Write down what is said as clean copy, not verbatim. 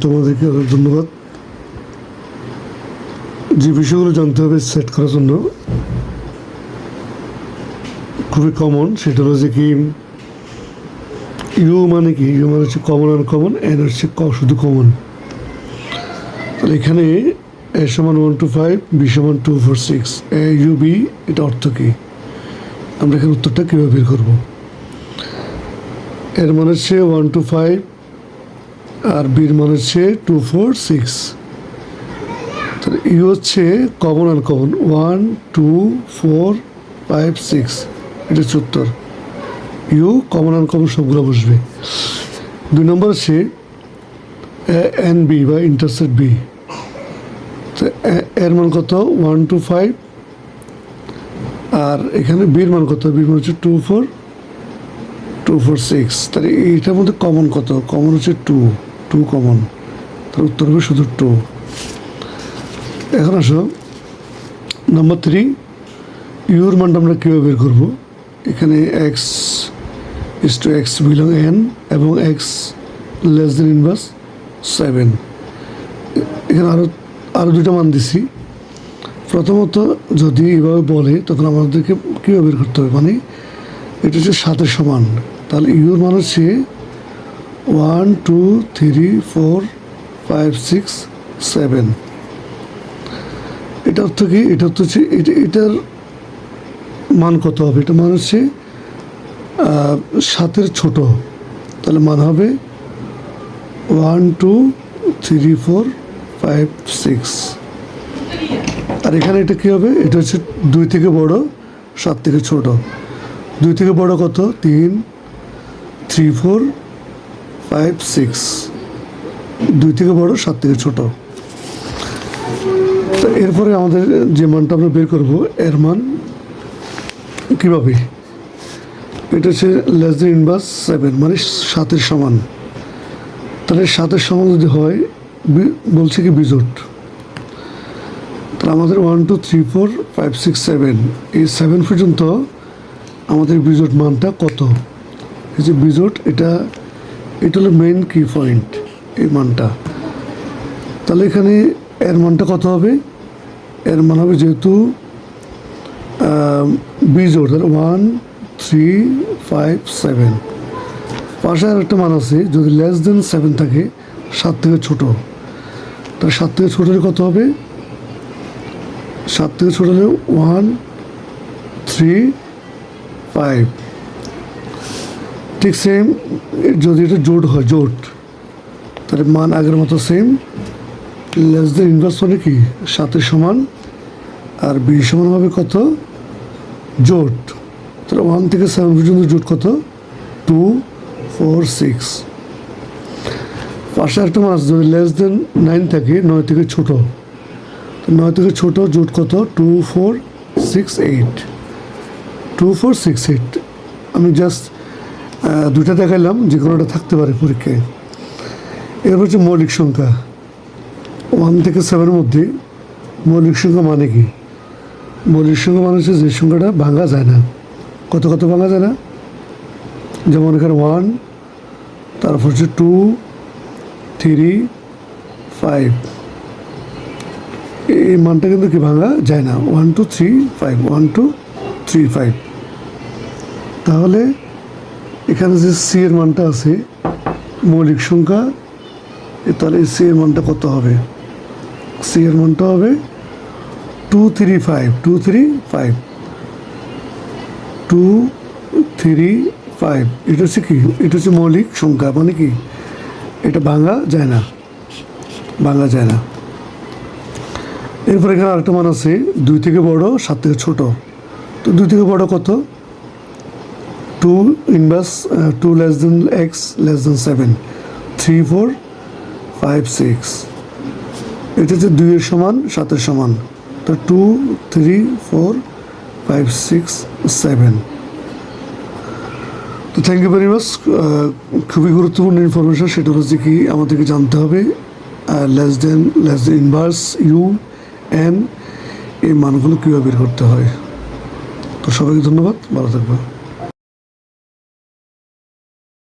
তোমাদেরকে অনেক ধন্যবাদ। যে বিষয়গুলো জানতে হবে সেট করার জন্য খুবই কমন, সেটা হলো যে কি ইউ মানে কি, ইউ মানে হচ্ছে কমন আনকমন, এন হচ্ছে শুধু কমন। তাহলে এখানে এ সমান 1 to 5, বি সমান 2 4 6, এ ইউ বি, এটা অর্থ কী? আমরা এখানে উত্তরটা কীভাবে বের করবো? এর মানে হচ্ছে 1 to 5 আর বির মানে হচ্ছে 2 4 6। তাহলে ইউ হচ্ছে কমন আনকমন 1 2 4 5 6, এটা হচ্ছে উত্তর। ইউ কমন আনকমন সবগুলো বসবে। 2 নম্বর হচ্ছে এন বি বা ইন্টারসেট বি। তো এর মান কত? 1 to 5, আর এখানে বির মান কত? বির মান হচ্ছে 2 4 6। তাহলে এইটার মধ্যে কমন কত? কমন হচ্ছে 2 কমন, তার উত্তর হবে শুধু 2। এখন আসো নম্বর 3, ইউর মানটা আমরা কীভাবে বের করবো? এখানে x is to x belong N এবং এক্স লেস দেন ইনভার্স 7। এখানে আরও দুটো মান দিছি। প্রথমত যদি এভাবে বলে তখন আমাদেরকে কীভাবে বের করতে হবে, মানে এটা হচ্ছে 7-এর সমান। তাহলে ইউর মান হচ্ছে 1 2 3 4 5 6 7। এটা অর্থ কি? এটা অর্থ হচ্ছে এটার মান কত হবে? এটা মান হচ্ছে 7-এর ছোট। তাহলে মান হবে 1 2 3 4 5 6। আর এখানে এটা কী হবে? এটা হচ্ছে 2 থেকে বড়, 7 থেকে ছোট। 2 থেকে বড় কত? 3 3 4 5 6। 2 থেকে বড়, 7 থেকে ছোট। তো এরপরে আমাদের যে মানটা আমরা বের করব, এর মান কীভাবে? এটা হচ্ছে লেস দেন ইনভার্স 7, মানে 7-এর সমান। তাহলে 7-এর সমান যদি হয়, বলছে কি বিজোট। তাহলে আমাদের 1 2 3 4 5 6 7, এই 7 পর্যন্ত আমাদের বিজোট মানটা কত? এই যে বিজোট, এটা হলো মেইন কি পয়েন্ট, এই মানটা। তাহলে এখানে এর মানটা কত হবে? এর মান হবে যেহেতু বিজোট, তাহলে 1 3 5 7। পাশে আর একটা মান আছে, যদি লেস দেন 7 থাকে, 7 থেকে ছোট, তাহলে 7 থেকে ছোট হলে কত হবে? 7 থেকে ছোট হলে 1 3 5। ঠিক সেম, যদি এটা জোট হয়, জোট, তাহলে মান আগের মতো সেম। লেস দেন ইনভার্স মানে কি? 7-এর সমান, আর বি সমান হবে কত? জোট। তাহলে 1 থেকে 7 পর্যন্ত জোট কত? 2 4 6। পাশে একটা মান আছে, যদি লেস দেন 9 থাকে, 9 থেকে ছোট, 9 থেকে ছোট জোট কত? 2 4 6 8। 2 4 6 8। আমি জাস্ট দুইটা দেখাইলাম, যে কোনোটা থাকতে পারে পরীক্ষায়। এরপর হচ্ছে মৌলিক সংখ্যা। 1 থেকে 7-এর মধ্যে মৌলিক সংখ্যা মানে কি? মৌলিক সংখ্যা মানে হচ্ছে যে সংখ্যাটা ভাঙা যায় না। কত ভাঙা যায় না? যেমন এখানে 1, তারপর হচ্ছে 2 3 5। এই মানটা কিন্তু কি ভাঙা যায় না। 1 2 3 5, 1 2 3 5। তাহলে এখানে যে সি এর মানটা আছে, মৌলিক সংখ্যা, তাহলে সি এর মানটা কত হবে? সি এর মানটা হবে 2 3 5, 2 3 5, 2 3 5। এটা হচ্ছে কি? এটা হচ্ছে মৌলিক সংখ্যা, মানে কি এটা ভাঙা যায় না, ভাঙা যায় না। এরপর এখানে আরেকটা মান আছে, 2 থেকে বড়, 7 থেকে ছোট। তো 2 থেকে বড় কত? 2 inverse 2 less than x less than 7, 3 4 5 6। এটা হচ্ছে 2-এর সমান, 7-এর সমান। তো 2 3 4 5 6 7। তো থ্যাংক ইউ ভেরি মাচ। খুবই গুরুত্বপূর্ণ ইনফরমেশন। সেটা হচ্ছে কি, আমাদেরকে জানতে হবে less than inverse U N, এই মানগুলো কীভাবে বের করতে হয়। তো সবাইকে ধন্যবাদ, ভালো থাকবে।